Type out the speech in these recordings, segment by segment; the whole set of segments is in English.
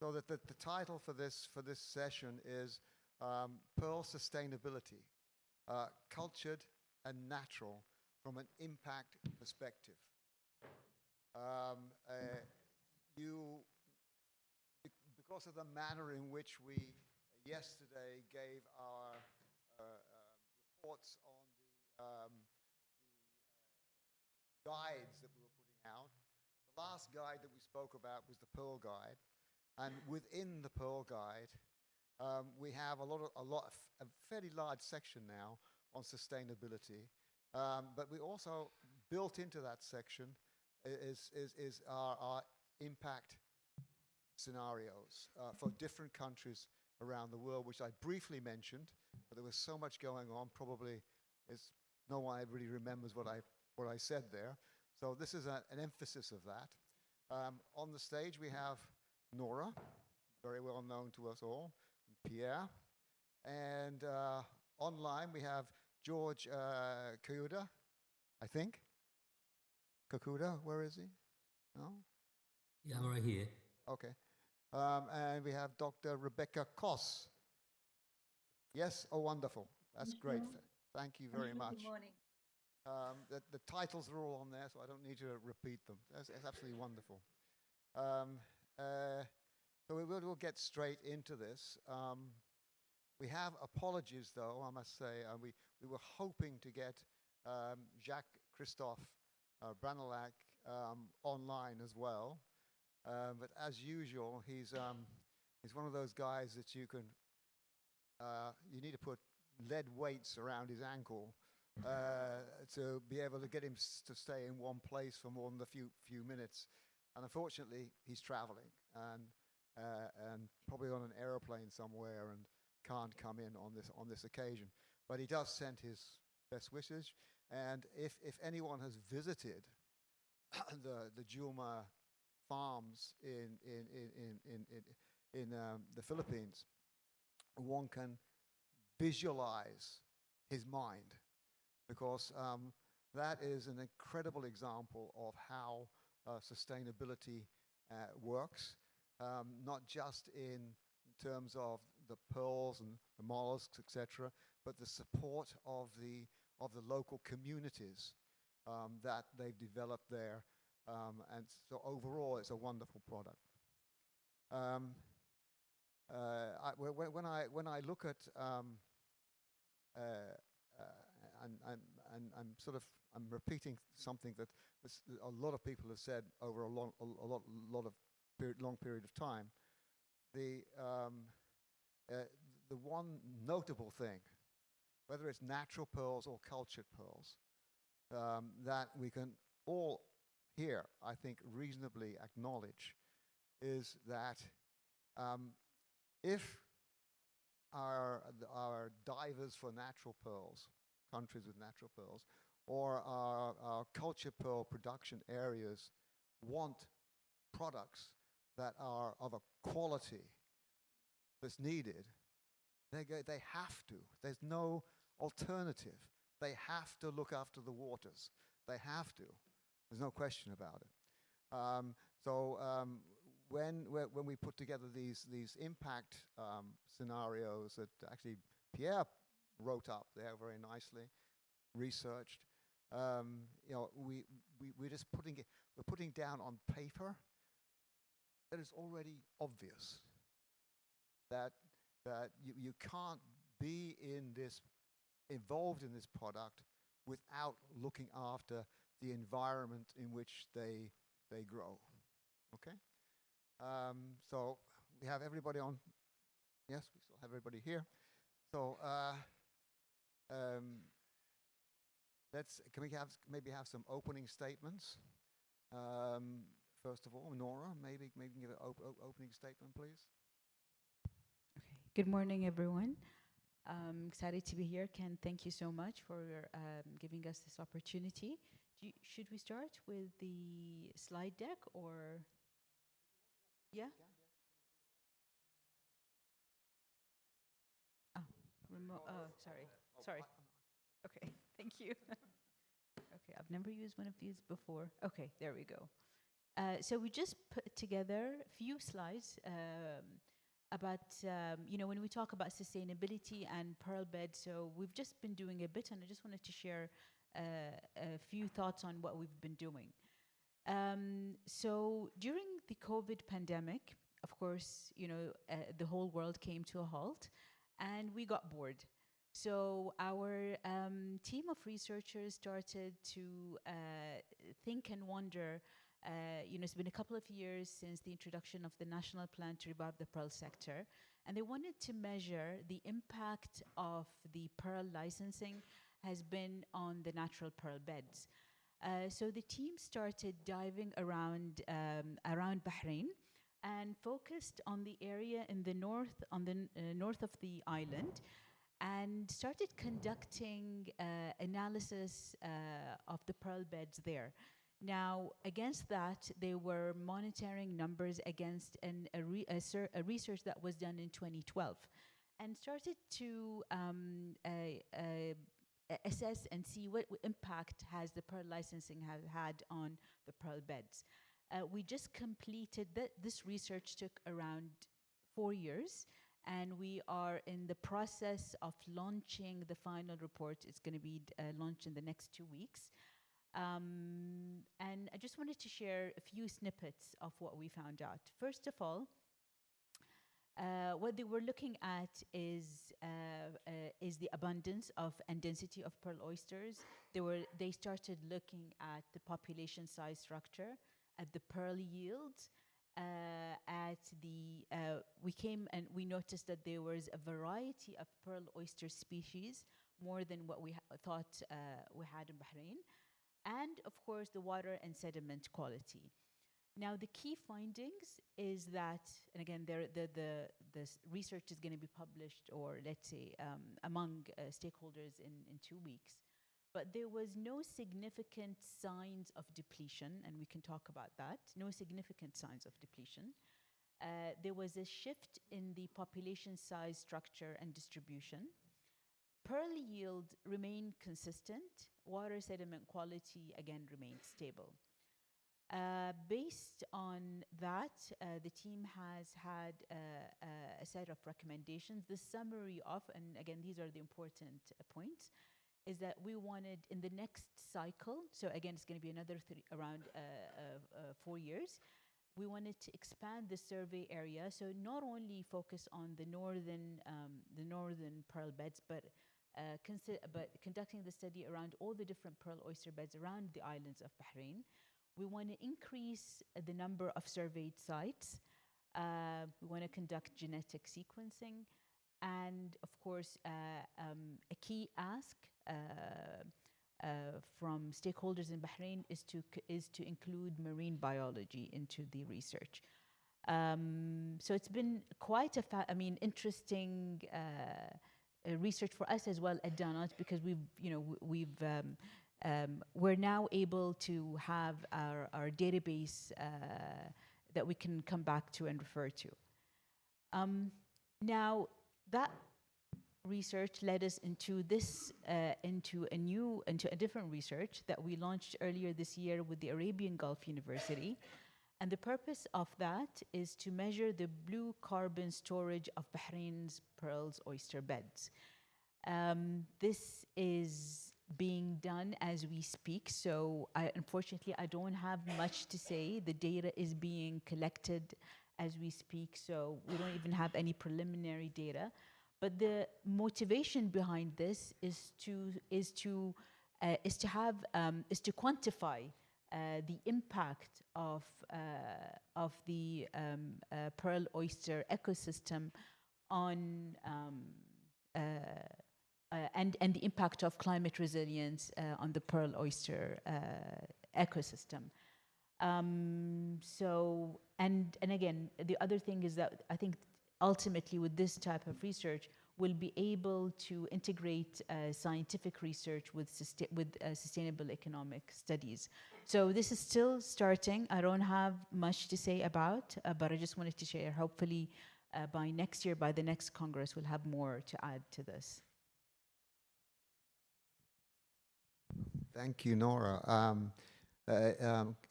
So that the title for this session is Pearl Sustainability, Cultured and Natural from an Impact Perspective. Because of the manner in which we yesterday gave our reports on the guides that we were putting out, the last guide that we spoke about was the Pearl Guide. And within the Pearl Guide, we have a fairly large section now on sustainability. But we also built into that section is our impact scenarios for different countries around the world, which I briefly mentioned, but there was so much going on. Probably no one really remembers what I said there. So this is an emphasis of that. On the stage we have Nora, very well known to us all, and Pierre, and online we have George Kakuda, I think. Kakuda, where is he? No? Yeah, I'm right here. Okay. And we have Dr. Rebecca Koss. Yes? Oh, wonderful. That's great. Thank you very much. Good morning. The titles are all on there, so I don't need to repeat them. It's absolutely wonderful. So we'll get straight into this. We have apologies, though, I must say. We were hoping to get Jacques-Christophe Branelak online as well. But as usual, he's one of those guys that you need to put lead weights around his ankle to be able to get him to stay in one place for more than a few minutes. And unfortunately, he's traveling and probably on an aeroplane somewhere and can't come in on this occasion. But he does send his best wishes. And if anyone has visited the Julma farms in the Philippines, one can visualize his mind, because that is an incredible example of how sustainability works, not just in terms of the pearls and the mollusks, etc., but the support of the local communities that they've developed there. And so overall, it's a wonderful product. When I look at I'm repeating something that a lot of people have said over a long period of time. The one notable thing, whether it's natural pearls or cultured pearls, that we can all here, I think, reasonably acknowledge, is that if our divers for natural pearls, countries with natural pearls, or our cultured pearl production areas want products that are of a quality that's needed, they have to. There's no alternative. They have to look after the waters. They have to. There's no question about it. When we put together these impact scenarios that actually Pierre wrote up there very nicely, researched, we're just putting down on paper that it's already obvious that you can't be involved in this product without looking after the environment in which they grow. Okay? So we have everybody on. Yes, we still have everybody here. So can we maybe have some opening statements? First of all, Nora, maybe give an opening statement, please. Okay. Good morning, everyone. I'm excited to be here. Ken, thank you so much for giving us this opportunity. Should we start with the slide deck or? Yeah? Sorry. Okay, thank you. Okay, I've never used one of these before. Okay, there we go. So we just put together a few slides about, when we talk about sustainability and pearl beds. So we've just been doing a bit, and I just wanted to share a few thoughts on what we've been doing. So during the COVID pandemic, of course, the whole world came to a halt, and we got bored. So our team of researchers started to think and wonder. It's been a couple of years since the introduction of the national plan to revive the pearl sector, and they wanted to measure the impact of the pearl licensing has been on the natural pearl beds. So the team started diving around Bahrain and focused on the area in the north, on the north of the island, and started conducting analysis of the pearl beds there. Now, against that, they were monitoring numbers against a research that was done in 2012, and started to assess and see what impact has the pearl licensing have had on the pearl beds. We just completed this research took around 4 years, and we are in the process of launching the final report. It's going to be launched in the next 2 weeks. And I just wanted to share a few snippets of what we found out. First of all, what they were looking at is the abundance of and density of pearl oysters. They started looking at the population size structure, at the pearl yields, we came and we noticed that there was a variety of pearl oyster species, more than what we thought we had in Bahrain, and of course the water and sediment quality. Now, the key findings is that, and again, the research is going to be published, or let's say among stakeholders in 2 weeks. But there was no significant signs of depletion, and we can talk about that. No significant signs of depletion. There was a shift in the population size structure and distribution. Pearl yield remained consistent. Water sediment quality, again, remained stable. Based on that, the team has had a set of recommendations. The summary of, and again, these are the important points, is that we wanted in the next cycle, so again, it's going to be another around 4 years, we wanted to expand the survey area, so not only focus on the northern pearl beds, but conducting the study around all the different pearl oyster beds around the islands of Bahrain. We want to increase the number of surveyed sites. We want to conduct genetic sequencing. And of course, a key ask from stakeholders in Bahrain is to include marine biology into the research. So it's been quite interesting research for us as well at Danot, because we're now able to have our database that we can come back to and refer to. Now, that research led us into a different research that we launched earlier this year with the Arabian Gulf University. And the purpose of that is to measure the blue carbon storage of Bahrain's pearls oyster beds. This is being done as we speak, so unfortunately I don't have much to say. The data is being collected as we speak, so we don't even have any preliminary data. But the motivation behind this is to quantify the impact of the pearl oyster ecosystem on and the impact of climate resilience on the pearl oyster ecosystem. So, and again, the other thing is that I think ultimately with this type of research, we'll be able to integrate scientific research with sustainable economic studies. So this is still starting. I don't have much to say about, but I just wanted to share. Hopefully by next year, by the next Congress, we'll have more to add to this. Thank you, Nora.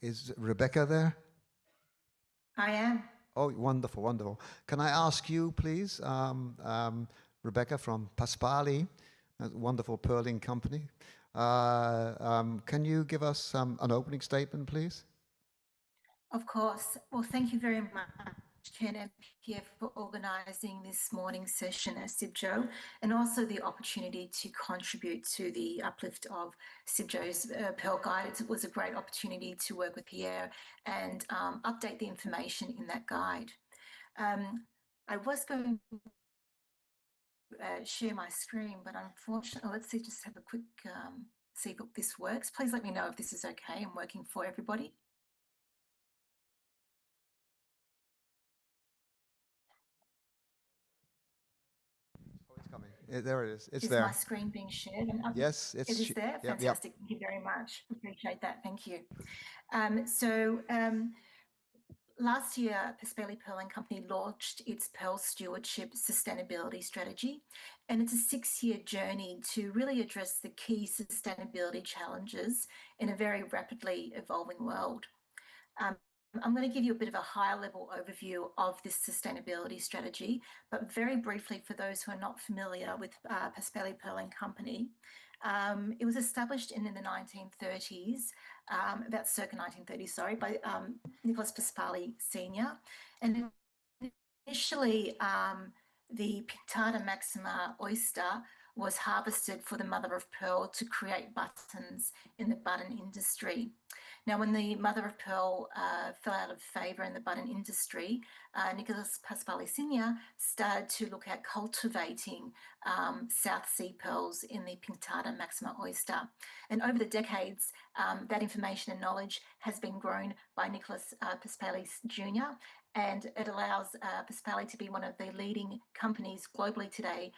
Is Rebecca there? I am. Oh, wonderful, wonderful. Can I ask you, please, Rebecca from Paspali, a wonderful pearling company, can you give us an opening statement, please? Of course. Well, thank you very much, Ken and Pierre, for organising this morning's session at CIBJO, and also the opportunity to contribute to the uplift of CIBJO's Pearl Guide. It was a great opportunity to work with Pierre and update the information in that guide. I was going to share my screen, but unfortunately, let's see, just have a quick see if this works. Please let me know if this is okay and working for everybody. Oh, it's coming. There it is. It's Is there. my screen being shared? Yes, it is there. Yep, yep. Fantastic. Thank you very much. Appreciate that. Thank you. Last year, Paspali Pearling Company launched its Pearl Stewardship Sustainability Strategy, and it's a 6-year journey to really address the key sustainability challenges in a very rapidly evolving world. I'm going to give you a bit of a higher level overview of this sustainability strategy, but very briefly for those who are not familiar with Paspali Pearling Company, it was established in the 1930s, about circa 1930s, sorry, by Nicholas Paspali Sr. And initially, the Pinctada maxima oyster was harvested for the mother of pearl to create buttons in the button industry. Now, when the mother of pearl fell out of favour in the button industry, Nicholas Paspali Sr. started to look at cultivating South Sea pearls in the Pinctada maxima oyster. And over the decades, that information and knowledge has been grown by Nicholas Paspali Jr., and it allows Paspali to be one of the leading companies globally today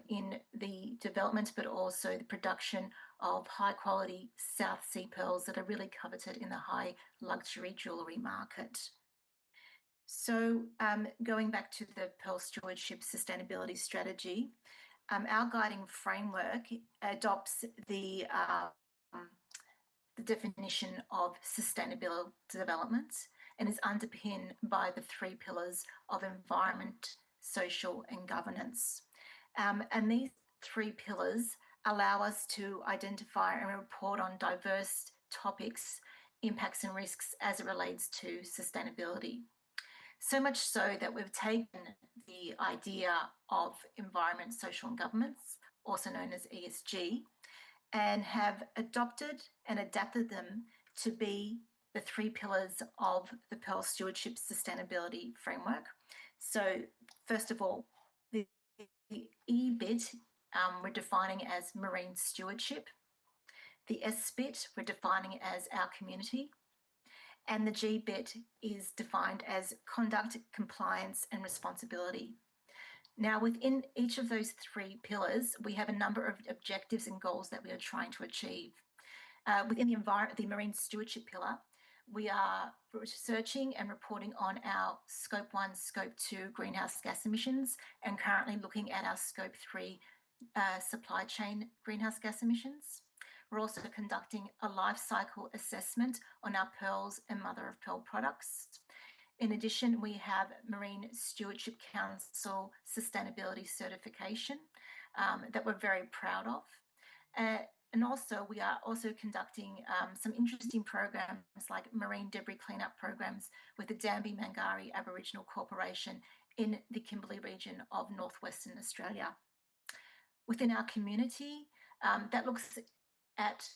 in the development, but also the production of high quality South Sea pearls that are really coveted in the high luxury jewellery market. So going back to the Pearl Stewardship Sustainability Strategy, our guiding framework adopts the definition of sustainable development and is underpinned by the 3 pillars of environment, social and governance. And these 3 pillars allow us to identify and report on diverse topics, impacts and risks as it relates to sustainability. So much so that we've taken the idea of environment, social and governance, also known as ESG, and have adopted and adapted them to be the 3 pillars of the Pearl Stewardship Sustainability Framework. So first of all, the E bit we're defining as marine stewardship. The S bit we're defining as our community. And the G bit is defined as conduct, compliance and responsibility. Now, within each of those 3 pillars, we have a number of objectives and goals that we are trying to achieve. Within the marine stewardship pillar, we are researching and reporting on our Scope 1, Scope 2 greenhouse gas emissions, and currently looking at our Scope 3 supply chain greenhouse gas emissions. We're also conducting a life cycle assessment on our pearls and mother of pearl products. In addition, we have Marine Stewardship Council Sustainability Certification that we're very proud of. And also, we are also conducting some interesting programs like marine debris cleanup programs with the Dambi Mangari Aboriginal Corporation in the Kimberley region of northwestern Australia. Within our community, that looks at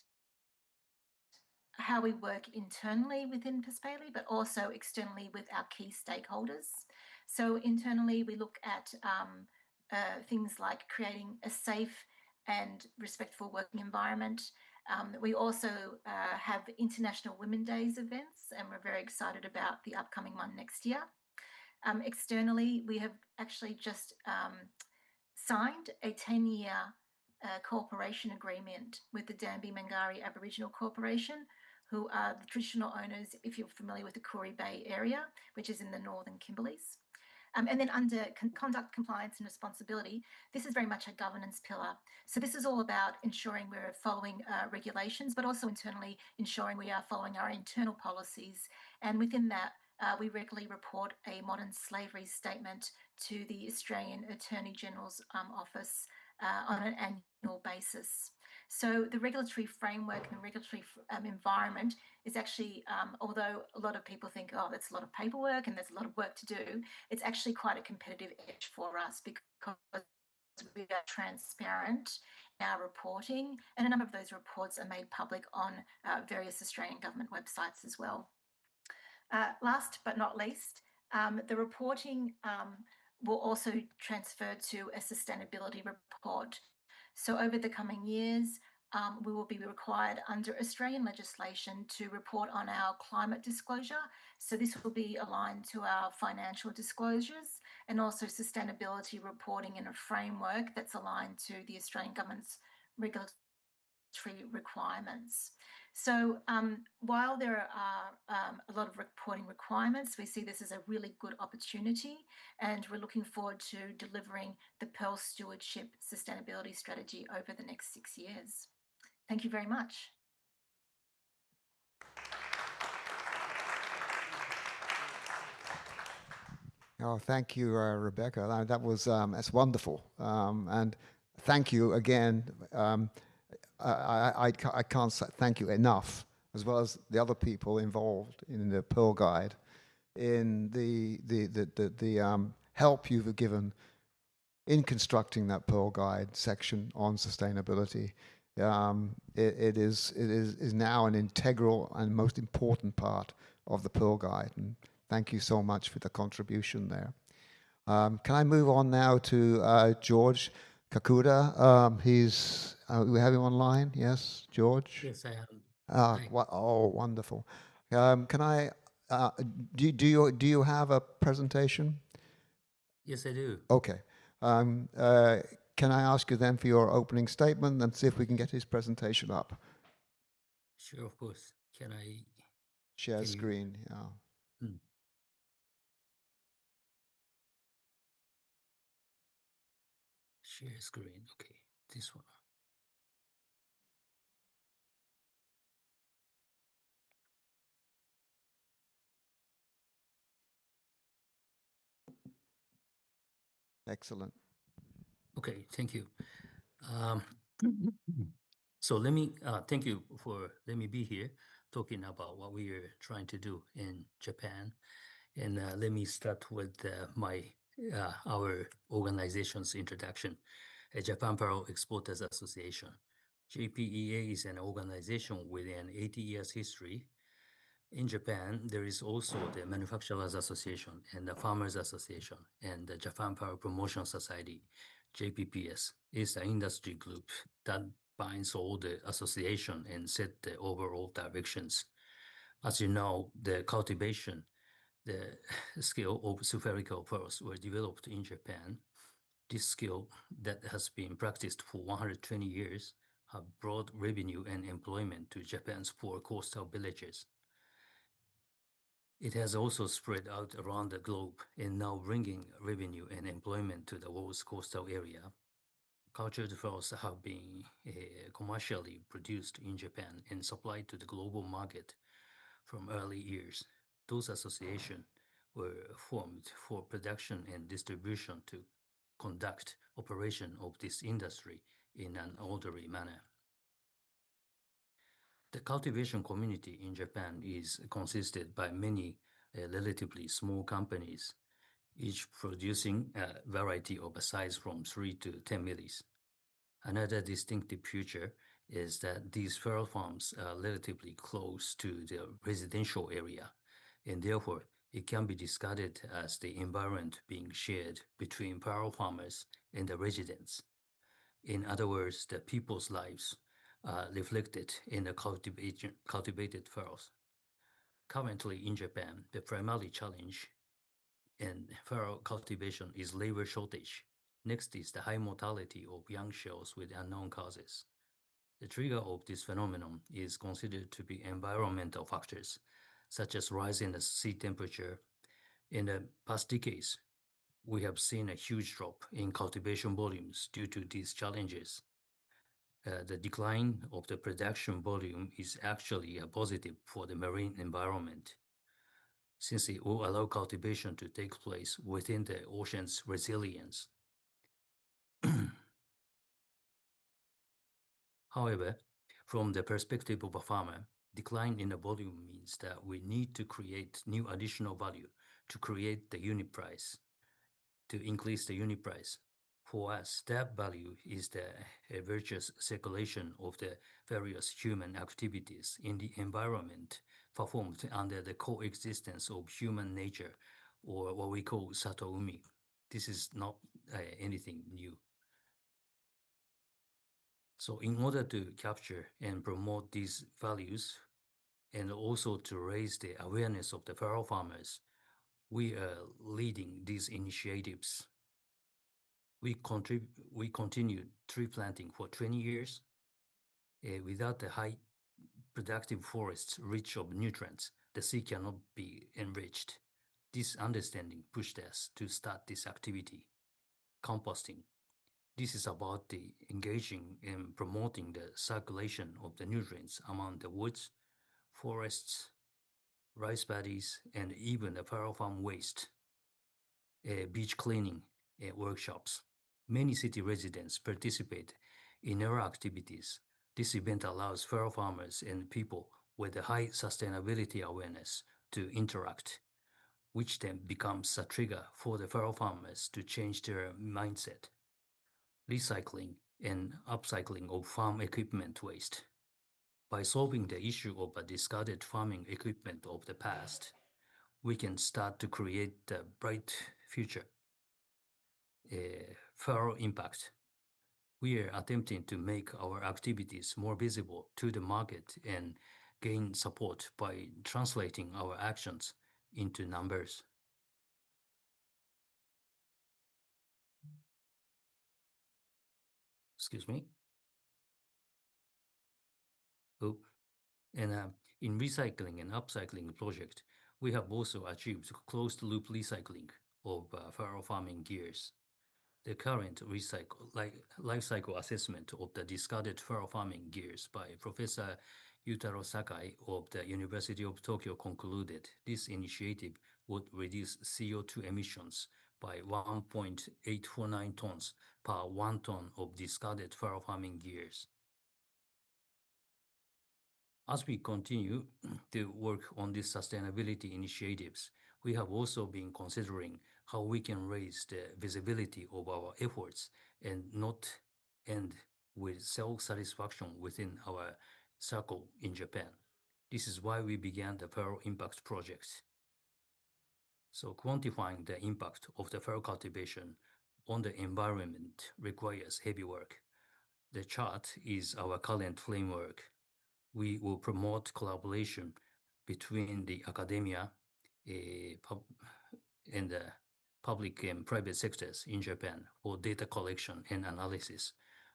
how we work internally within Paspali, but also externally with our key stakeholders. So internally, we look at things like creating a safe and respectful working environment. We also have International Women's Days events, and we're very excited about the upcoming one next year. Externally, we have actually just signed a 10-year cooperation agreement with the Dambi Mangari Aboriginal Corporation, who are the traditional owners, if you're familiar with the Koori Bay area, which is in the northern Kimberleys. And then under conduct, compliance and responsibility, this is very much a governance pillar. So this is all about ensuring we're following regulations, but also internally ensuring we are following our internal policies. And within that, we regularly report a modern slavery statement to the Australian Attorney General's Office on an annual basis. So the regulatory framework and the regulatory environment is actually, although a lot of people think, oh, that's a lot of paperwork and there's a lot of work to do, it's actually quite a competitive edge for us because we are transparent in our reporting, and a number of those reports are made public on various Australian government websites as well. Last but not least, the reporting will also transfer to a sustainability report. So over the coming years, we will be required under Australian legislation to report on our climate disclosure. So this will be aligned to our financial disclosures and also sustainability reporting in a framework that's aligned to the Australian government's regulatory requirements. So while there are a lot of reporting requirements, we see this as a really good opportunity, and we're looking forward to delivering the Pearl Stewardship Sustainability Strategy over the next 6 years. Thank you very much. Oh, thank you, Rebecca. That was that's wonderful, and thank you again. I can't thank you enough, as well as the other people involved in the Pearl Guide, in the help you've given in constructing that Pearl Guide section on sustainability. It is now an integral and most important part of the Pearl Guide, and thank you so much for the contribution there. Can I move on now to George Kakuda? We have him online. Yes, George. Yes, I am. Oh, wonderful. Can I? Do you have a presentation? Yes, I do. Okay. Can I ask you then for your opening statement and see if we can get his presentation up? Sure, of course. Can I Share Can you- screen. Yeah. share screen? Okay, this one. Excellent. Okay, thank you. Um, so let me thank you for letting me be here talking about what we are trying to do in Japan. And let me start with our organization's introduction, Japan Pearl Exporters Association. JPEA is an organization with an 80 years history. In Japan, there is also the Manufacturers Association and the Farmers Association and the Japan Power Promotion Society, JPPS, is the industry group that binds all the association and set the overall directions. As you know, the cultivation, the skill of spherical pearls were developed in Japan. This skill that has been practiced for 120 years have brought revenue and employment to Japan's poor coastal villages. It has also spread out around the globe and now bringing revenue and employment to the world's coastal area. Cultured pearls have been commercially produced in Japan and supplied to the global market from early years. Those associations were formed for production and distribution to conduct operation of this industry in an orderly manner. The cultivation community in Japan is consisted by many relatively small companies, each producing a variety of a size from 3 to 10 millis. Another distinctive feature is that these pearl farms are relatively close to the residential area, and therefore it can be discarded as the environment being shared between pearl farmers and the residents. In other words, the people's lives are reflected in the cultivated pearls. Currently in Japan, the primary challenge in pearl cultivation is labor shortage. Next is the high mortality of young shells with unknown causes. The trigger of this phenomenon is considered to be environmental factors, such as rise in the sea temperature. In the past decades, we have seen a huge drop in cultivation volumes due to these challenges. The decline of the production volume is actually a positive for the marine environment. since it will allow cultivation to take place within the ocean's resilience. However, from the perspective of a farmer, decline in the volume means that we need to create new additional value to create the unit price, to increase the unit price. For us, that value is the virtuous circulation of the various human activities in the environment performed under the coexistence of human nature, or what we call satoumi. This is not anything new. So in order to capture and promote these values, and also to raise the awareness of the farrow farmers, we are leading these initiatives. We continued tree planting for 20 years. Without the high productive forests rich of nutrients, the sea cannot be enriched. This understanding pushed us to start this activity, composting. This is about the engaging in promoting the circulation of the nutrients among the woods, forests, rice paddies, and even the farrow farm waste. Beach cleaning workshops. Many city residents participate in our activities. This event allows farrow farmers and people with a high sustainability awareness to interact, which then becomes a trigger for the farrow farmers to change their mindset. Recycling and upcycling of farm equipment waste. By solving the issue of a discarded farming equipment of the past, we can start to create a bright future. Farrow impact. We are attempting to make our activities more visible to the market and gain support by translating our actions into numbers. Excuse me. Oh, and in recycling and upcycling project, we have also achieved closed loop recycling of farrow farming gears. The current life cycle assessment of the discarded farrow farming gears by Professor Yutaro Sakai of the University of Tokyo concluded this initiative would reduce CO2 emissions by 1.849 tons per 1 ton of discarded farrow farming gears. As we continue to work on these sustainability initiatives, we have also been considering how we can raise the visibility of our efforts and not end with self-satisfaction within our circle in Japan. This is why we began the Farrow Impact Project. So quantifying the impact of the farrow cultivation on the environment requires heavy work. The chart is our current framework. We will promote collaboration between the academia and the public and private sectors in Japan for data collection and analysis.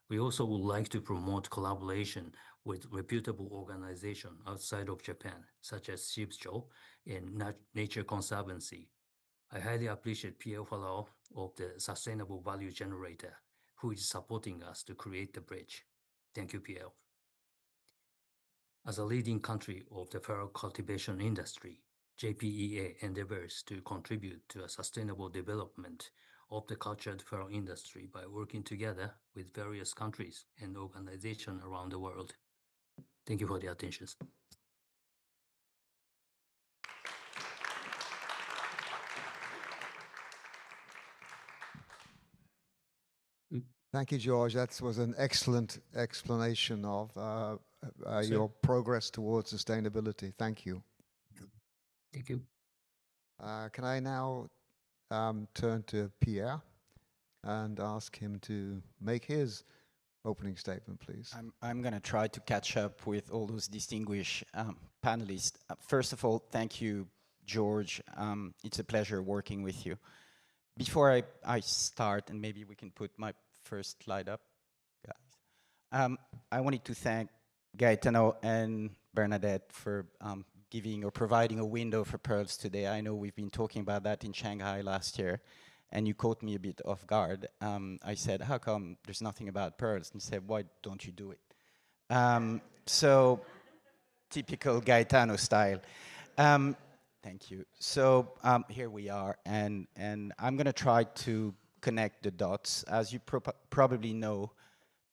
We also would like to promote collaboration with reputable organizations outside of Japan, such as CIBJO and Nature Conservancy. I highly appreciate Pierre Farrow of the Sustainable Value Generator, who is supporting us to create the bridge. Thank you, Pierre. As a leading country of the farrow cultivation industry, JPEA endeavors to contribute to a sustainable development of the cultured farrow industry by working together with various countries and organizations around the world. Thank you for the attention. Thank you, George. That was an excellent explanation of your progress towards sustainability. Thank you. Thank you. Can I now turn to Pierre and ask him to make his opening statement, please? I'm going to try to catch up with all those distinguished panelists. First of all, thank you, George. It's a pleasure working with you. Before I start, and maybe we can put my first slide up, guys. I wanted to thank Gaetano and Bernadette for giving or providing a window for pearls today. I know we've been talking about that in Shanghai last year, and you caught me a bit off guard. I said, how come there's nothing about pearls? And said, why don't you do it? So, typical Gaetano style. Thank you. So here we are, and I'm going to try to connect the dots. As you probably know,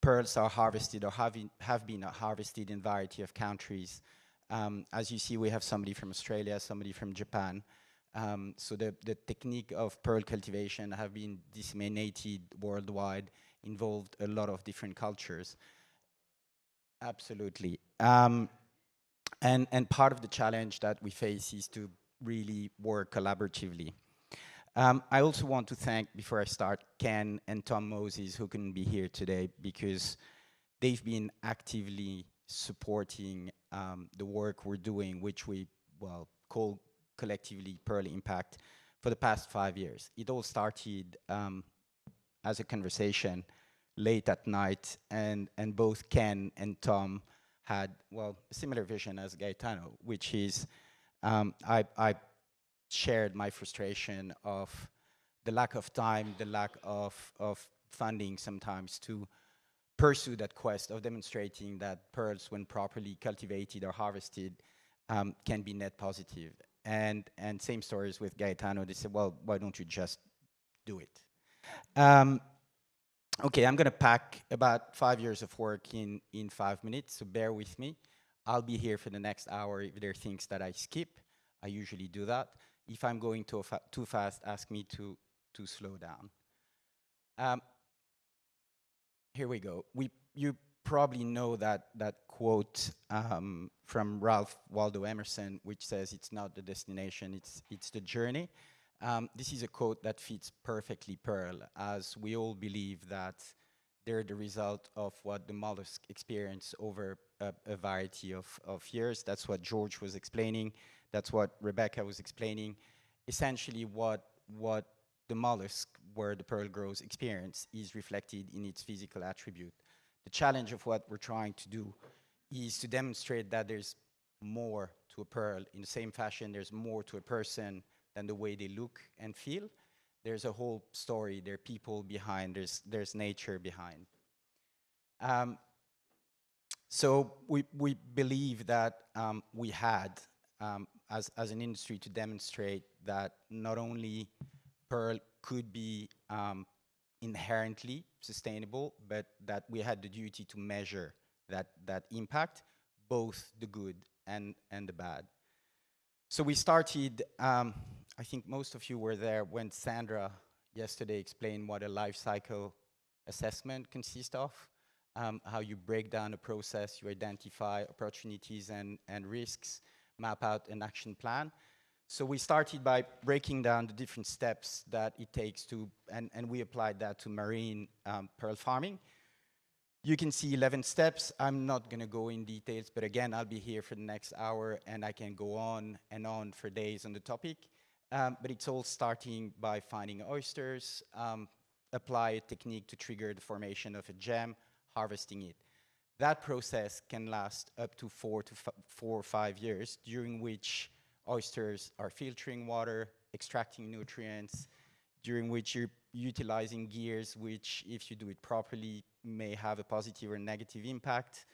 pearls are harvested or have been harvested in a variety of countries. As you see, we have somebody from Australia, somebody from Japan. So the technique of pearl cultivation have been disseminated worldwide, involved a lot of different cultures. Absolutely. And part of the challenge that we face is to really work collaboratively. I also want to thank, before I start, Ken and Tom Moses, who couldn't be here today, because they've been actively supporting the work we're doing, which we, well, call collectively Pearl Impact, for the past 5 years. It all started as a conversation late at night, and both Ken and Tom had, well, a similar vision as Gaetano, which is I shared my frustration of the lack of time, the lack of funding sometimes to pursue that quest of demonstrating that pearls, when properly cultivated or harvested, can be net positive. And same stories with Gaetano. They said, well, why don't you just do it? Okay, I'm going to pack about 5 years of work in 5 minutes, so bear with me. I'll be here for the next hour. If there are things that I skip, I usually do that. If I'm going too fast, ask me to slow down. Here we go. You probably know that quote from Ralph Waldo Emerson, which says, "It's not the destination, it's the journey." This is a quote that fits perfectly Pearl, as we all believe that they're the result of what the mollusk experience over a variety of years. That's what George was explaining. That's what Rebecca was explaining. Essentially, what the mollusk, where the pearl grows, experience is reflected in its physical attribute. The challenge of what we're trying to do is to demonstrate that there's more to a pearl. In the same fashion, there's more to a person than the way they look and feel. There's a whole story, there are people behind, there's nature behind. So we believe that we had, as an industry, to demonstrate that not only pearl could be inherently sustainable, but that we had the duty to measure that impact, both the good and the bad. So we started, I think most of you were there when Sandra yesterday explained what a life cycle assessment consists of, how you break down a process, you identify opportunities and risks, map out an action plan. So we started by breaking down the different steps that it takes to, and we applied that to marine pearl farming. You can see 11 steps. I'm not going to go in details, but again, I'll be here for the next hour, and I can go on and on for days on the topic. But it's all starting by finding oysters, apply a technique to trigger the formation of a gem, harvesting it. That process can last up to 4 or 5 years, during which oysters are filtering water, extracting nutrients, during which you're utilizing gears, which, if you do it properly, may have a positive or negative impact.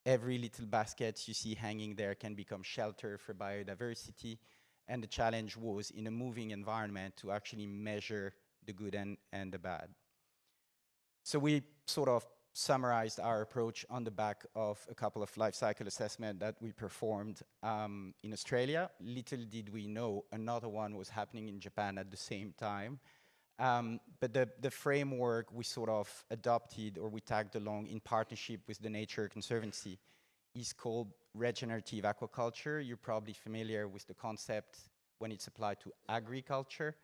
Every little basket you see hanging there can become shelter for biodiversity. And the challenge was, in a moving environment, to actually measure the good and the bad. So we sort of summarized our approach on the back of a couple of life cycle assessments that we performed in Australia. Little did we know another one was happening in Japan at the same time. But the framework we sort of adopted, or we tagged along in partnership with the Nature Conservancy, is called regenerative aquaculture. You're probably familiar with the concept when it's applied to agriculture.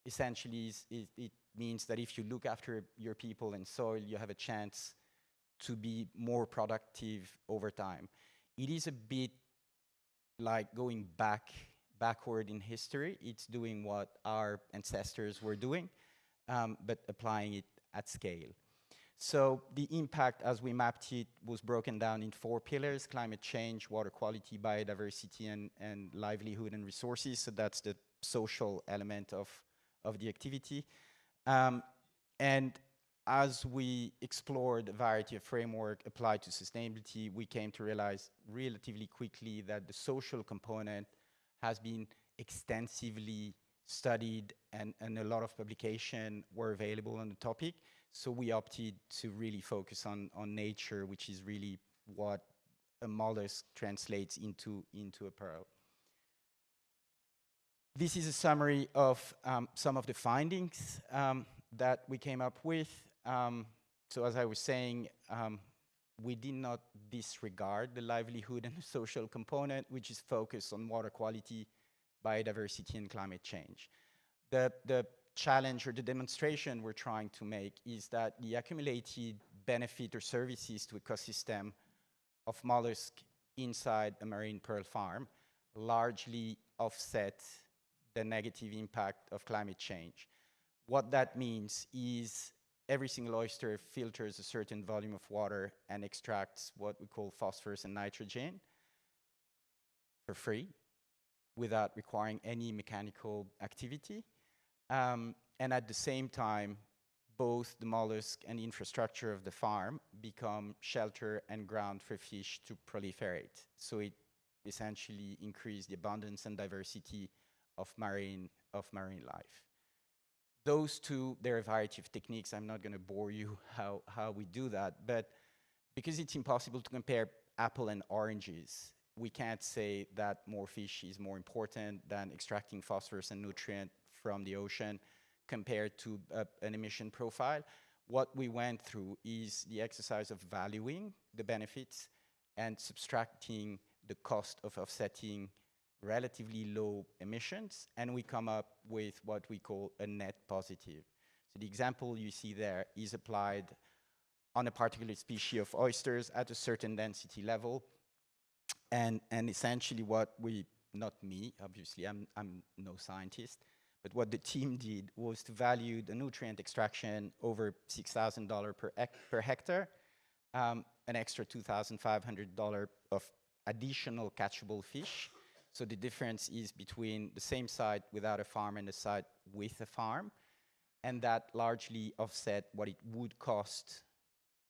Essentially, it means that if you look after your people and soil, you have a chance to be more productive over time. It is a bit like going backward in history. It's doing what our ancestors were doing, but applying it at scale. So the impact, as we mapped it, was broken down in 4 pillars: climate change, water quality, biodiversity, and livelihood and resources. So that's the social element of the activity. And as we explored a variety of framework applied to sustainability, we came to realize relatively quickly that the social component has been extensively studied, and a lot of publication were available on the topic. So we opted to really focus on nature, which is really what a mollusk translates into a pearl. This is a summary of some of the findings that we came up with. So as I was saying, we did not disregard the livelihood and the social component, which is focused on water quality, biodiversity, and climate change. The challenge or the demonstration we're trying to make is that the accumulated benefit or services to ecosystem of mollusk inside a marine pearl farm largely offset the negative impact of climate change. What that means is every single oyster filters a certain volume of water and extracts what we call phosphorus and nitrogen for free without requiring any mechanical activity. And at the same time, both the mollusk and the infrastructure of the farm become shelter and ground for fish to proliferate. So it essentially increases the abundance and diversity of marine life. Those two, there are a variety of techniques. I'm not going to bore you how we do that, but because it's impossible to compare apple and oranges, we can't say that more fish is more important than extracting phosphorus and nutrient from the ocean compared to an emission profile. What we went through is the exercise of valuing the benefits and subtracting the cost of offsetting relatively low emissions, and we come up with what we call a net positive. So the example you see there is applied on a particular species of oysters at a certain density level, and essentially what we, not me, obviously, I'm no scientist, but what the team did was to value the nutrient extraction over $6,000 per hectare, an extra $2,500 of additional catchable fish. So the difference is between the same site without a farm and the site with a farm, and that largely offset what it would cost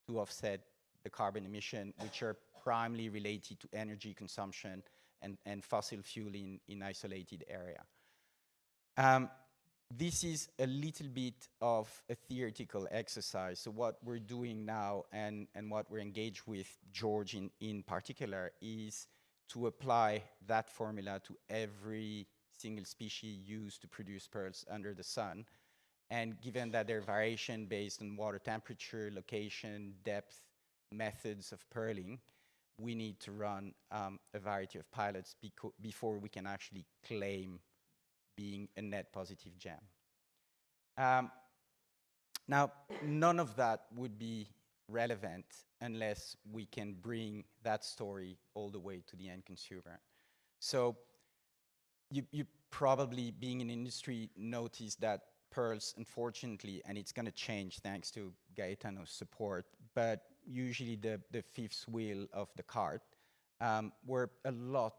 to offset the carbon emission, which are primarily related to energy consumption and fossil fuel in isolated area. This is a little bit of a theoretical exercise. So what we're doing now and what we're engaged with George in particular is to apply that formula to every single species used to produce pearls under the sun. And given that there are variation based on water temperature, location, depth, methods of pearling, we need to run a variety of pilots before we can actually claim being a net positive gem. Now, none of that would be relevant unless we can bring that story all the way to the end consumer. So you probably, being in industry, notice that pearls, unfortunately, and it's going to change thanks to Gaetano's support, but usually the fifth wheel of the cart were a lot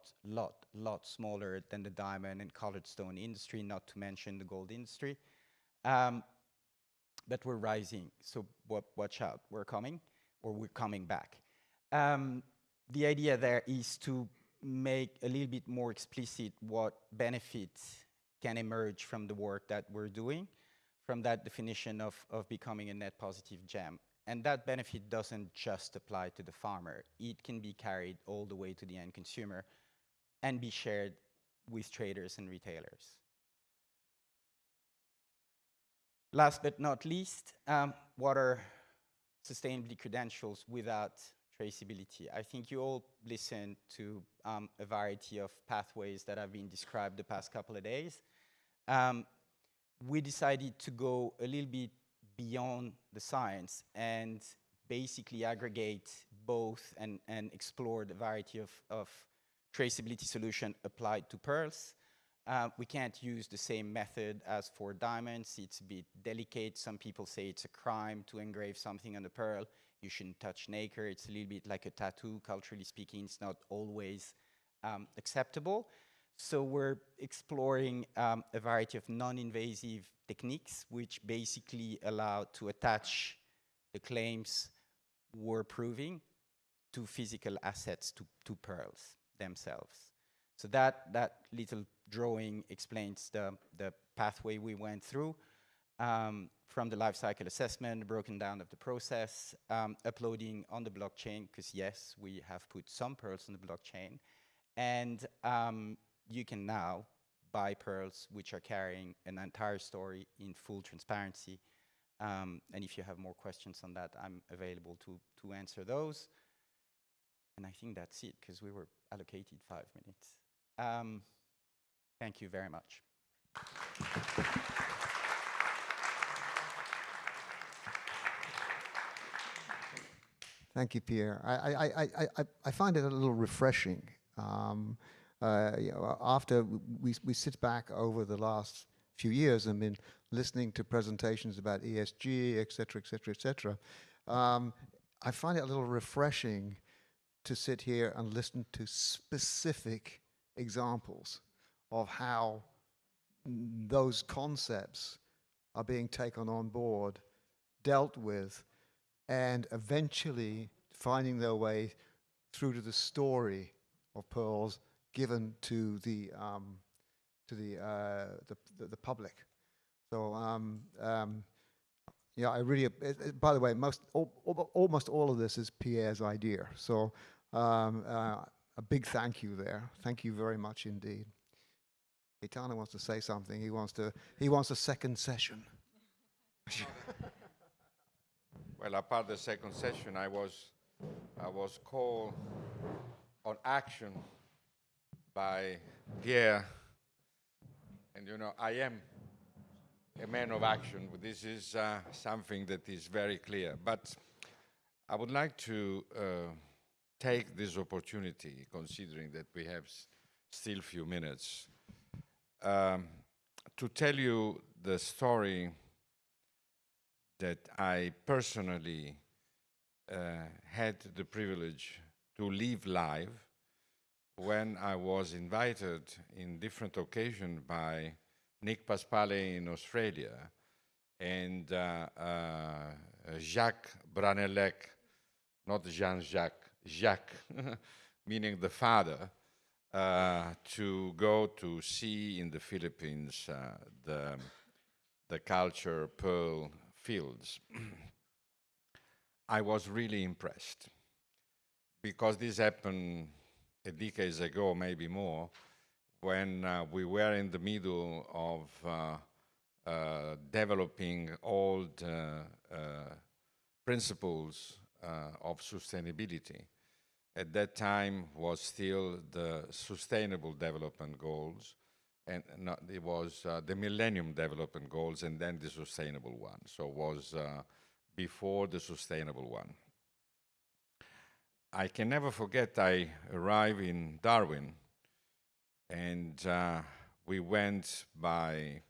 smaller than the diamond and colored stone industry, not to mention the gold industry. But we're rising, so watch out, we're coming, or we're coming back. The idea there is to make a little bit more explicit what benefits can emerge from the work that we're doing, from that definition of becoming a net positive gem. And that benefit doesn't just apply to the farmer. It can be carried all the way to the end consumer and be shared with traders and retailers. Last but not least, what are sustainability credentials without traceability? I think you all listened to a variety of pathways that have been described the past couple of days. We decided to go a little bit beyond the science and basically aggregate both and explore the variety of traceability solution applied to pearls. We can't use the same method as for diamonds. It's a bit delicate. Some people say it's a crime to engrave something on a pearl. You shouldn't touch nacre. It's a little bit like a tattoo. Culturally speaking, it's not always acceptable. So we're exploring a variety of non-invasive techniques, which basically allow to attach the claims we're proving to physical assets, to pearls themselves. So that little drawing explains the pathway we went through, from the life cycle assessment, broken down of the process, uploading on the blockchain, because yes, we have put some pearls on the blockchain, and you can now buy pearls which are carrying an entire story in full transparency. And if you have more questions on that, I'm available to answer those. And I think that's it, because we were allocated 5 minutes. Thank you very much. Thank you, Pierre. I find it a little refreshing. After we sit back over the last few years and been listening to presentations about ESG, et cetera, et cetera, et cetera, I find it a little refreshing to sit here and listen to specific examples of how those concepts are being taken on board, dealt with, and eventually finding their way through to the story of pearls given to the public. So yeah, I really. By the way, almost all of this is Pierre's idea. So a big thank you there. Thank you very much indeed. Gaetano wants to say something. He wants a second session. Well, apart the second session, I was called on action by Pierre, and you know I am a man of action. This is something that is very clear. But I would like to take this opportunity, considering that we have still few minutes, to tell you the story that I personally had the privilege to live live when I was invited in different occasions by Nick Pasquale in Australia and Jacques Branelec, not Jean-Jacques, Jacques, meaning the father, to go to see in the Philippines the culture pearl fields. I was really impressed because this happened a decade ago, maybe more, when we were in the middle of developing old principles of sustainability. At that time was still the Sustainable Development Goals, and it was the Millennium Development Goals and then the Sustainable one. So it was before the Sustainable one. I can never forget I arrived in Darwin and we went by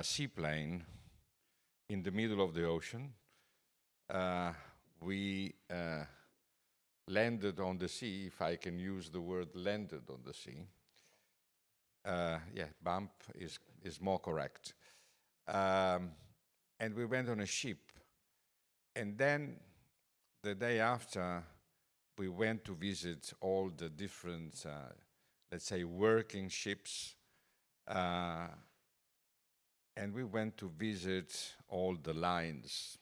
seaplane in the middle of the ocean. We landed on the sea, if I can use the word landed on the sea. Yeah, bump is more correct. And we went on a ship. And then the day after, we went to visit all the different, let's say, working ships. And we went to visit all the lines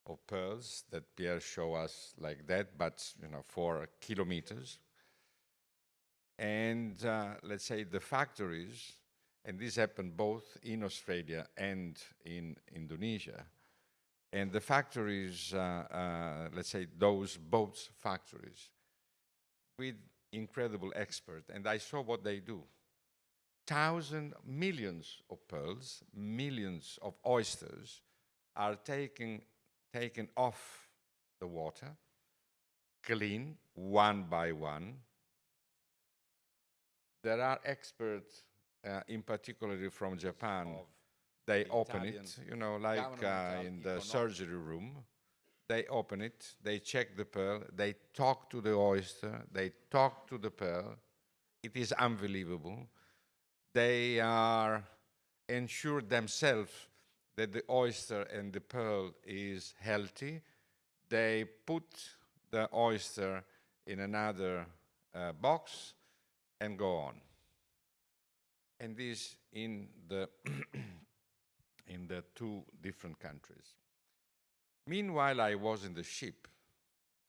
of pearls that Pierre showed us like that, but 4 kilometers. And let's say the factories, and this happened both in Australia and in Indonesia. And the factories, let's say those boats factories, with incredible experts, and I saw what they do. Millions of pearls, millions of oysters are taken off the water, clean, one by one. There are experts, in particular from Japan, they open it, like in the surgery room. They open it, they check the pearl, they talk to the oyster, they talk to the pearl. It is unbelievable. They are ensured themselves that the oyster and the pearl is healthy. They put the oyster in another box and go on. and this in the in the two different countries. Meanwhile, I was in the ship,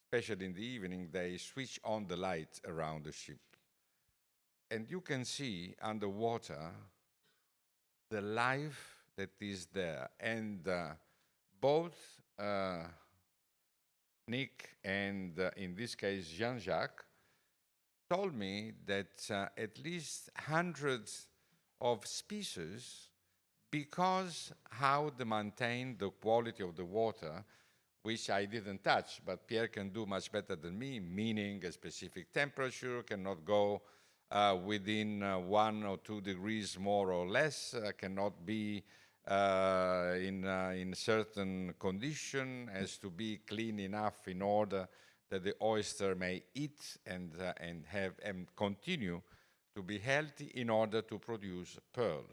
especially in the evening. They switch on the light around the ship, and you can see underwater the life that is there. And both Nick and, in this case, Jean-Jacques, told me that at least hundreds of species, because how they maintain the quality of the water, which I didn't touch, but Pierre can do much better than me, meaning a specific temperature, cannot go within 1 or 2 degrees more or less, cannot be in certain condition, has to be clean enough in order that the oyster may eat and continue to be healthy in order to produce pearl.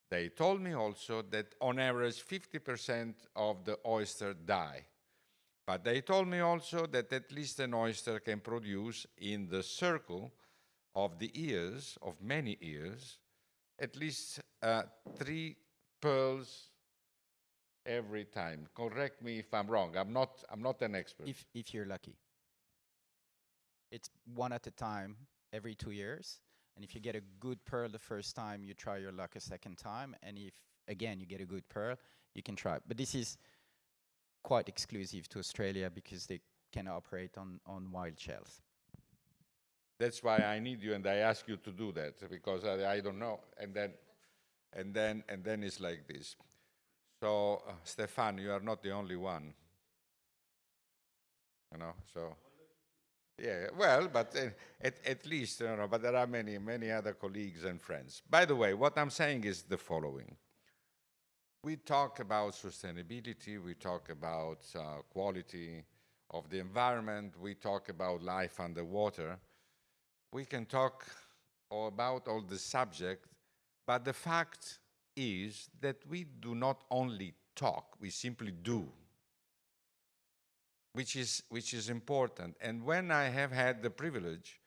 They told me also that on average 50% of the oyster die. But they told me also that at least an oyster can produce in the circle of the years, of many years, at least 3 pearls every time. Correct me if I'm wrong. I'm not an expert. If you're lucky. It's one at a time every 2 years. And if you get a good pearl the first time, you try your luck a second time. And if, again, you get a good pearl, you can try. But this is quite exclusive to Australia because they can operate on wild shells. That's why I need you and I ask you to do that, because I don't know. And then it's like this. So, Stefan, you are not the only one. You know, so... Yeah, well, but at least, you know, but there are many other colleagues and friends. By the way, what I'm saying is the following. We talk about sustainability, we talk about quality of the environment, we talk about life underwater. We can talk about all the subject, but the fact is that we do not only talk, we simply do. Which is important. And when I have had the privilege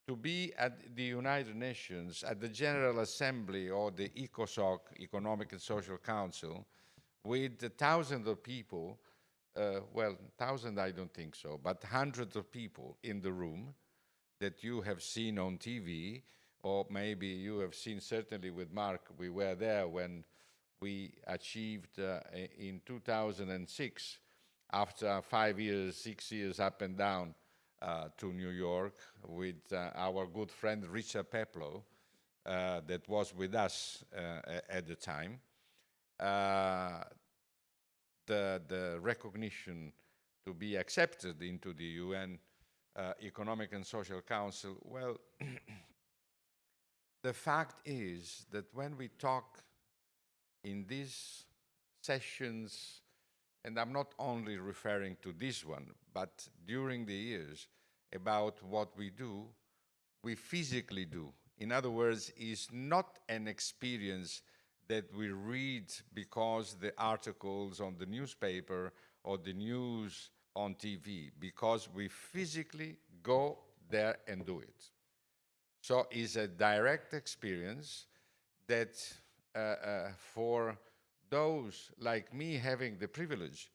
to be at the United Nations, at the General Assembly or the ECOSOC, Economic and Social Council, with thousands of people, well, thousands I don't think so, but hundreds of people in the room that you have seen on TV, or maybe you have seen certainly with Mark, we were there when we achieved in 2006, after 5 years, 6 years up and down to New York with our good friend Richard Peplow that was with us at the time. The recognition to be accepted into the UN Economic and Social Council, well, the fact is that when we talk in these sessions, and I'm not only referring to this one, but during the years, about what we do, we physically do. In other words, it's not an experience that we read because the articles on the newspaper or the news on TV, because we physically go there and do it. So it's a direct experience that for those like me having the privilege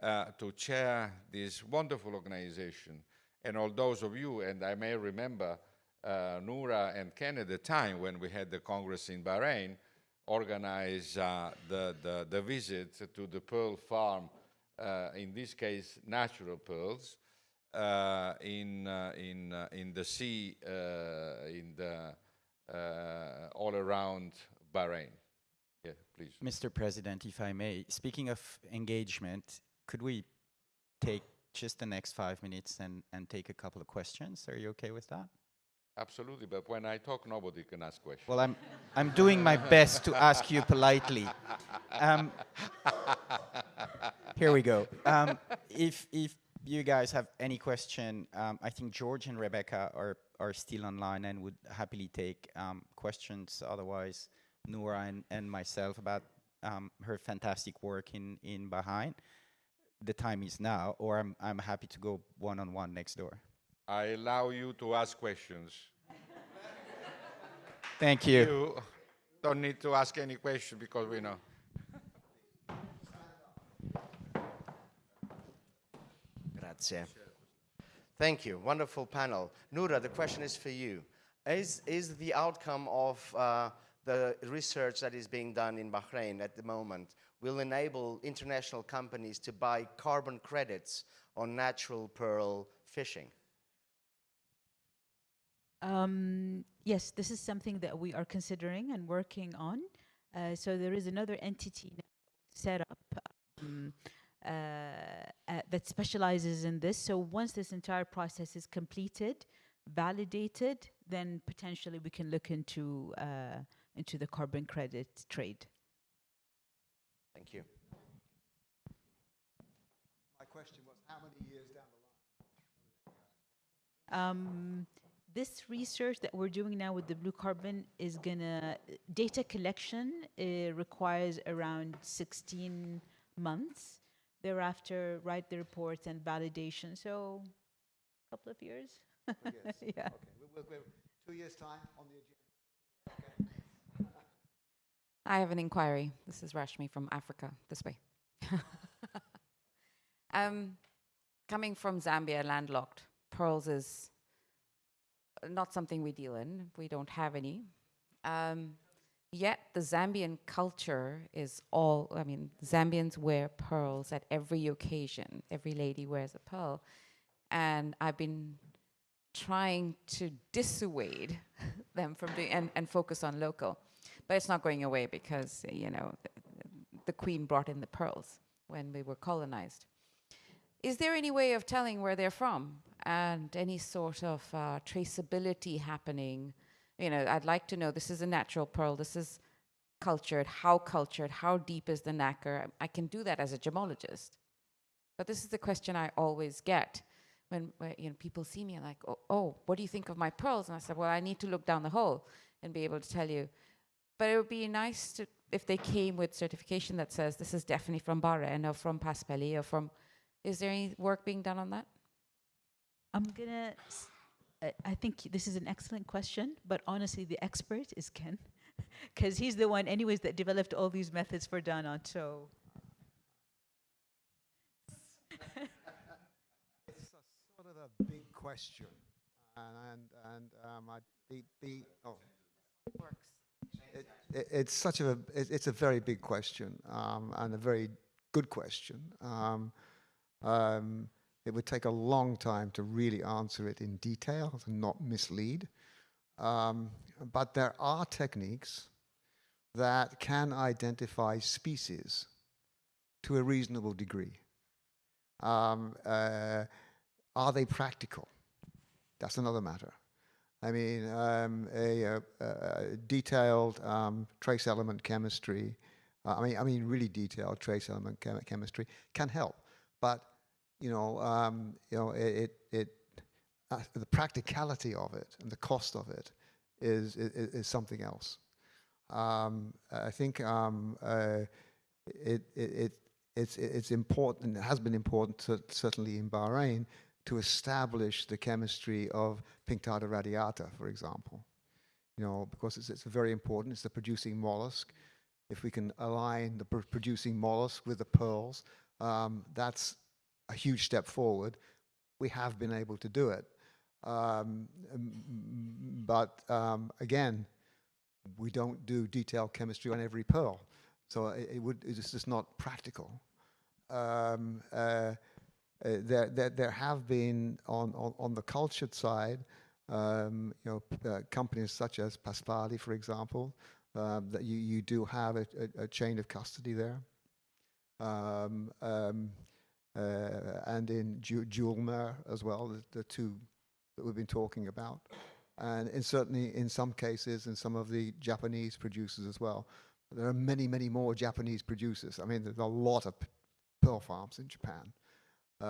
to chair this wonderful organization, and all those of you, and I may remember Noura and Ken at the time when we had the Congress in Bahrain, organize the visit to the pearl farm, in this case natural pearls, in the sea, all around Bahrain. Yeah, please. Mr. President, if I may, speaking of engagement, could we take just the next 5 minutes and take a couple of questions? Are you okay with that? Absolutely, but when I talk, nobody can ask questions. Well, I'm doing my best to ask you politely. Here we go. If you guys have any question, I think George and Rebecca are still online and would happily take questions. Otherwise, Noura and myself about her fantastic work in Bahrain. The time is now, or I'm happy to go one-on-one next door. I allow you to ask questions. Thank you. don't need to ask any question because we know. Grazie. Thank you. Wonderful panel. Noura, the question is for you. Is the outcome of the research that is being done in Bahrain at the moment will enable international companies to buy carbon credits on natural pearl fishing? Yes, this is something that we are considering and working on. So there is another entity now set up that specializes in this. So once this entire process is completed, validated, then potentially we can look into the carbon credit trade. Thank you. My question was, how many years down the line? This research that we're doing now with the blue carbon is gonna, data collection requires around 16 months. Thereafter, write the reports and validation. So, a couple of years. Yes. Yeah. Okay. We're 2 years' time on the agenda. Okay. I have an inquiry. This is Rashmi from Africa, this way. Coming from Zambia, landlocked, pearls is not something we deal in. We don't have any. Yet the Zambian culture is all, I mean, Zambians wear pearls at every occasion. Every lady wears a pearl. And I've been trying to dissuade them from doing, and focus on local. But it's not going away because, you know, the queen brought in the pearls when we were colonized. Is there any way of telling where they're from and any sort of traceability happening? You know, I'd like to know, this is a natural pearl, this is cultured, how deep is the nacre? I can do that as a gemologist. But this is the question I always get when you know, people see me like, oh, what do you think of my pearls? And I said, well, I need to look down the hole and be able to tell you. But it would be nice to, if they came with certification that says this is definitely from Bahrain or from Paspeli or from, is there any work being done on that? I'm gonna, I think this is an excellent question, but honestly, the expert is Ken, because he's the one, anyways, that developed all these methods for Danot. So It's a sort of a big question, and I'd be oh. Works. It's such a it's a very big question, and a very good question. It would take a long time to really answer it in detail and not mislead. But there are techniques that can identify species to a reasonable degree. Are they practical? That's another matter. I mean, a detailed trace element chemistry, I mean, really detailed trace element chemistry can help, but the practicality of it and the cost of it is something else. I think it's important. It has been important, certainly in Bahrain, to establish the chemistry of Pinctada radiata, for example. Because it's very important. It's the producing mollusk. If we can align the producing mollusk with the pearls, that's a huge step forward. We have been able to do it. But again, we don't do detailed chemistry on every pearl. So it's just not practical. There have been on the cultured side, companies such as Paspali, for example, that you do have a chain of custody there, and in Julmer as well, the two that we've been talking about, and certainly in some cases in some of the Japanese producers as well. There are many, many more Japanese producers. I mean, there's a lot of pearl farms in Japan. We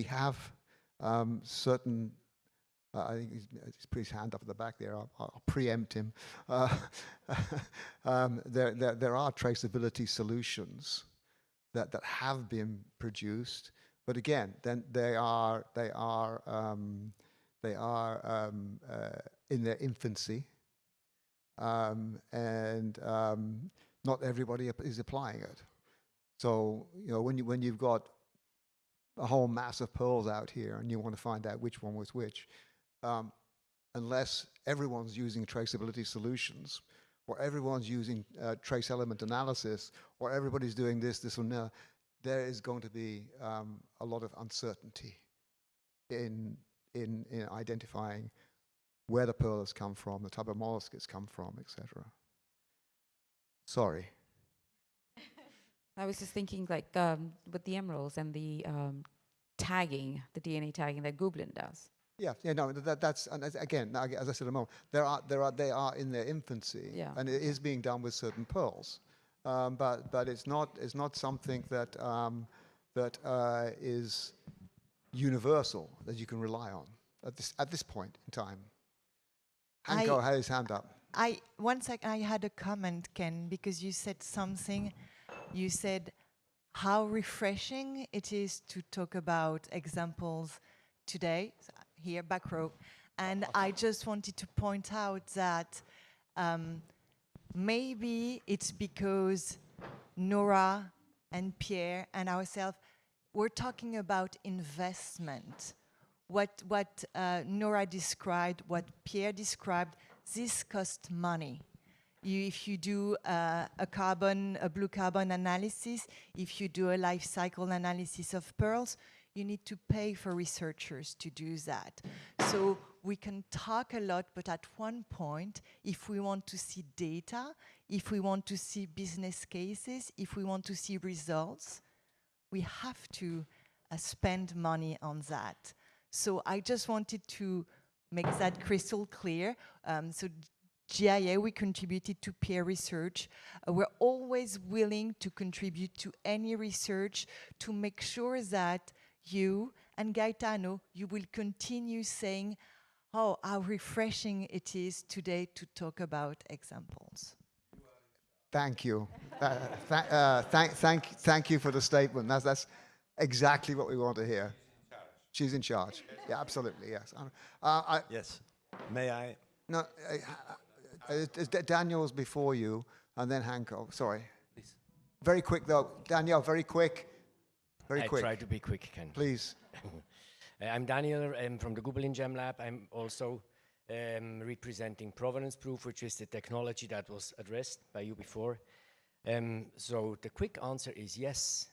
have certain. I think he's put his hand up at the back there. I'll preempt him. There are traceability solutions that have been produced, But again, then they are in their infancy, and not everybody is applying it. So when you've got a whole mass of pearls out here, and you want to find out which one was which, unless everyone's using traceability solutions, or everyone's using trace element analysis, or everybody's doing this or no, there is going to be a lot of uncertainty in identifying where the pearl has come from, the type of mollusk it's come from, etc. Sorry. I was just thinking, like, with the emeralds and the tagging, the DNA tagging that Gublin does. Yeah, no, that's, and again, as I said a moment, they are in their infancy, Yeah. and it is being done with certain pearls, but it's not something that is universal that you can rely on at this point in time. Hanko had his hand up. One sec, I had a comment, Ken, because you said something. You said how refreshing it is to talk about examples today, here, back row. And I just wanted to point out that maybe it's because Nora and Pierre and ourselves, we're talking about investment. What Nora described, what Pierre described, this costs money. If you do a blue carbon analysis, if you do a life cycle analysis of pearls, you need to pay for researchers to do that. So we can talk a lot, but at one point, if we want to see data, if we want to see business cases, if we want to see results, we have to spend money on that. So I just wanted to make that crystal clear. So GIA, we contributed to peer research. We're always willing to contribute to any research to make sure that you and Gaetano, you will continue saying, oh, how refreshing it is today to talk about examples. Thank you. Thank you for the statement. That's exactly what we want to hear. She's in charge. Yeah, absolutely, yes. Yes. May I? No, Daniel's before you, and then Hanko. Sorry. Please. Very quick, though. Daniel, very quick. Very quick. I try to be quick, Ken. Please. I'm Daniel from the Gublin Gem Lab. I'm also representing provenance proof, which is the technology that was addressed by you before. So the quick answer is yes.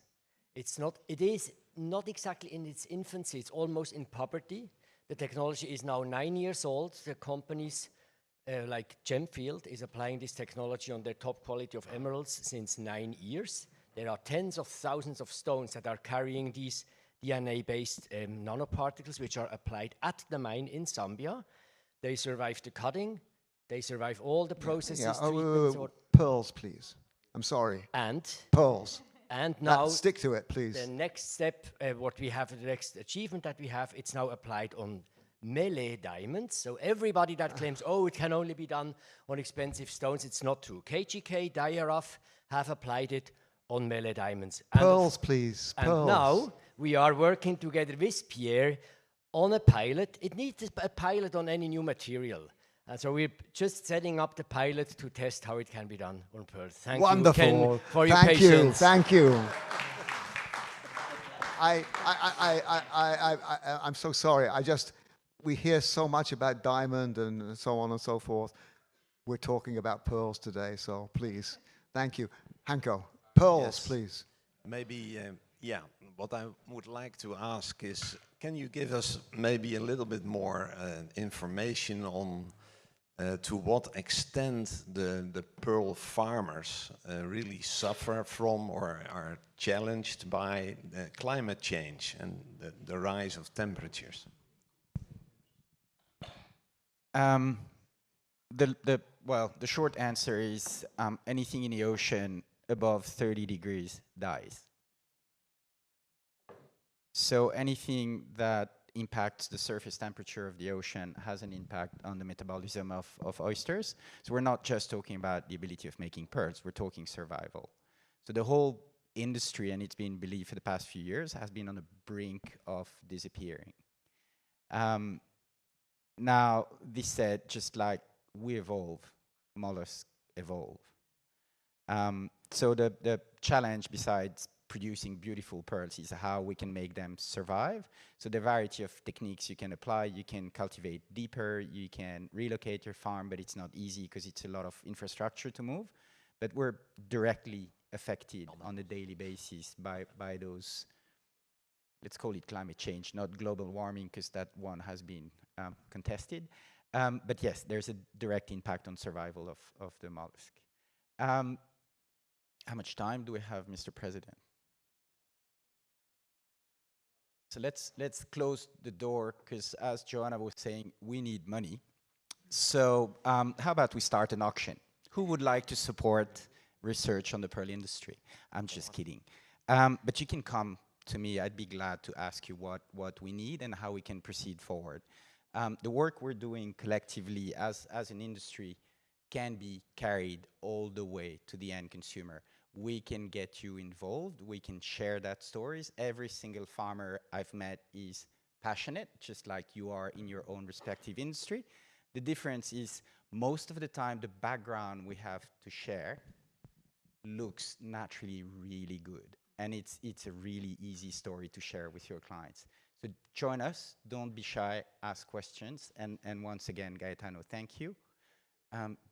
It is not exactly in its infancy. It's almost in puberty. The technology is now 9 years old. The companies like Gemfield is applying this technology on their top quality of emeralds since 9 years. There are tens of thousands of stones that are carrying these DNA-based nanoparticles, which are applied at the mine in Zambia. They survive the cutting. They survive all the processes. Pearls, please. I'm sorry. And pearls. And now stick to it, please. The next step, what we have, the next achievement that we have, it's now applied on melee diamonds. So everybody that claims, oh, it can only be done on expensive stones, it's not true. KGK, Dayaraf have applied it on melee diamonds. Pearls, please. And pearls. now we are working together with Pierre on a pilot. It needs a pilot on any new material. And so we're just setting up the pilot to test how it can be done on pearls. Thank you, Ken, for your patience. Thank you. I'm so sorry. We hear so much about diamond and so on and so forth. We're talking about pearls today, so please, thank you. Hanko, pearls, yes. Please. Maybe, yeah, what I would like to ask is, can you give us maybe a little bit more information on to what extent the pearl farmers really suffer from or are challenged by climate change and the rise of temperatures? The short answer is anything in the ocean above 30 degrees dies. So anything that impacts the surface temperature of the ocean has an impact on the metabolism of oysters. So we're not just talking about the ability of making pearls, we're talking survival. So the whole industry, and it's been believed for the past few years, has been on the brink of disappearing. Now, this said, just like we evolve, mollusks evolve. So the challenge, besides producing beautiful pearls, is how we can make them survive. So the variety of techniques you can apply, you can cultivate deeper, you can relocate your farm, but it's not easy because it's a lot of infrastructure to move. But we're directly affected on a daily basis by those, let's call it climate change, not global warming, because that one has been contested. But yes, there's a direct impact on survival of the mollusk. How much time do we have, Mr. President? So let's close the door, because as Joanna was saying, we need money. So how about we start an auction? Who would like to support research on the pearl industry? I'm just kidding. But you can come to me. I'd be glad to ask you what we need and how we can proceed forward. The work we're doing collectively as an industry can be carried all the way to the end consumer. We can get you involved. We can share that stories. Every single farmer I've met is passionate, just like you are in your own respective industry. The difference is most of the time the background we have to share looks naturally really good. And it's a really easy story to share with your clients. So join us, don't be shy, ask questions. And once again, Gaetano, thank you.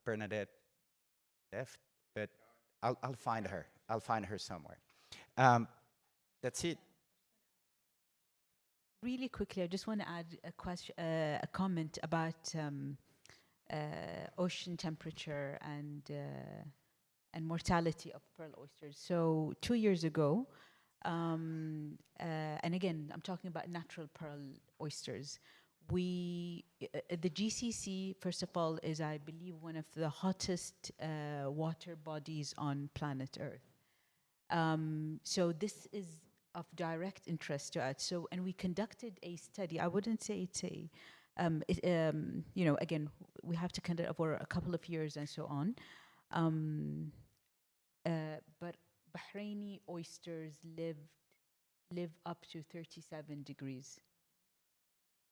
Bernadette left, but I'll find her. I'll find her somewhere. That's it. Really quickly, I just want to add a question, a comment about ocean temperature and mortality of pearl oysters. So 2 years ago, and again, I'm talking about natural pearl oysters. The GCC, first of all, is, I believe, one of the hottest water bodies on planet Earth. So this is of direct interest to us. So, and we conducted a study. I wouldn't say it's a, you know, again, we have to conduct over a couple of years and so on. But Bahraini oysters live up to 37 degrees.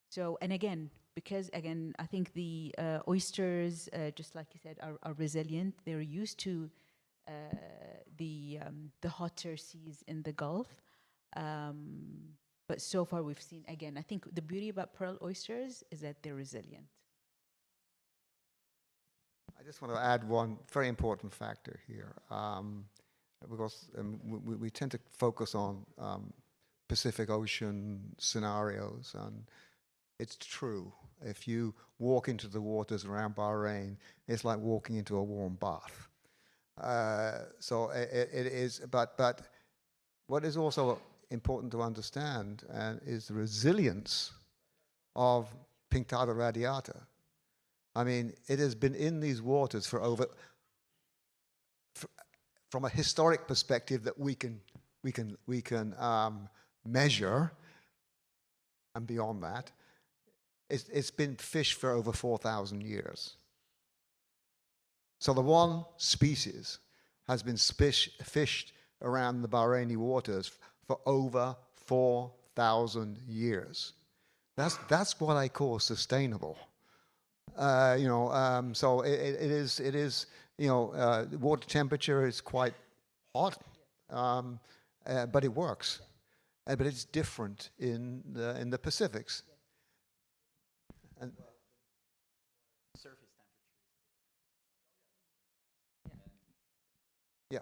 So, and again, because again, I think the oysters, just like you said, are resilient. They're used to the hotter seas in the Gulf. But so far we've seen, again, I think the beauty about pearl oysters is that they're resilient. I just want to add one very important factor here, because we tend to focus on Pacific Ocean scenarios, and it's true. If you walk into the waters around Bahrain, it's like walking into a warm bath. So it is, but what is also important to understand is the resilience of Pinctada radiata. I mean, it has been in these waters for over, from a historic perspective that we can measure, and beyond that, it's been fished for over 4,000 years. So the one species has been fished around the Bahraini waters for over 4,000 years. That's what I call sustainable. You know, so it is. You know, water temperature is quite hot, but it works. But it's different in the Pacifics. And Surface temperature.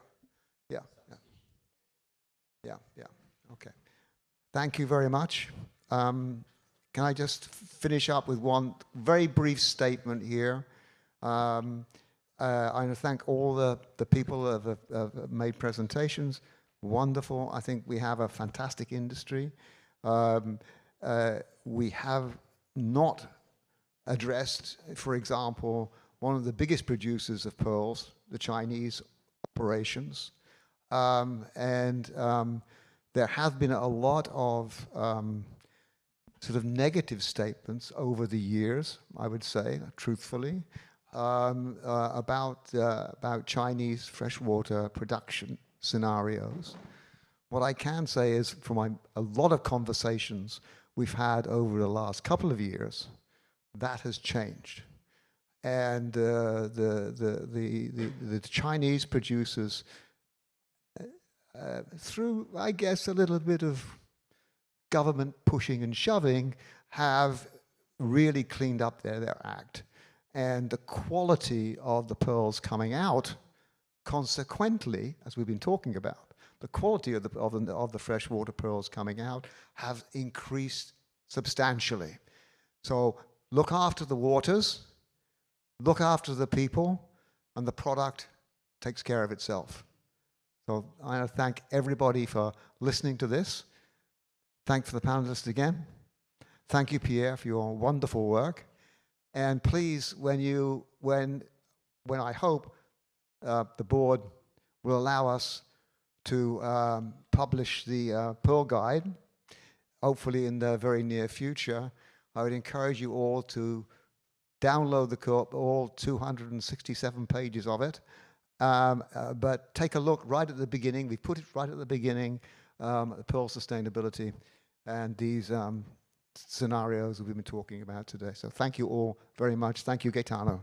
Yeah. Okay. Thank you very much. Can I just finish up with one very brief statement here? I want to thank all the people that have made presentations. Wonderful. I think we have a fantastic industry. We have not addressed, for example, one of the biggest producers of pearls, the Chinese operations. There have been a lot of sort of negative statements over the years, I would say, truthfully, about Chinese freshwater production scenarios. what I can say is from a lot of conversations we've had over the last couple of years, that has changed. And the Chinese producers, through, I guess, a little bit of government pushing and shoving, have really cleaned up their act. And the quality of the pearls coming out, consequently, as we've been talking about, the quality of the freshwater pearls coming out have increased substantially. So look after the waters, look after the people, and the product takes care of itself. So I want to thank everybody for listening to this. Thank for the panelists again. Thank you, Pierre, for your wonderful work. And please, when I hope the board will allow us to publish the Pearl Guide, hopefully in the very near future, I would encourage you all to download all 267 pages of it. But take a look right at the beginning. We put it right at the beginning, the Pearl sustainability and these scenarios that we've been talking about today. So thank you all very much. Thank you, Gaetano.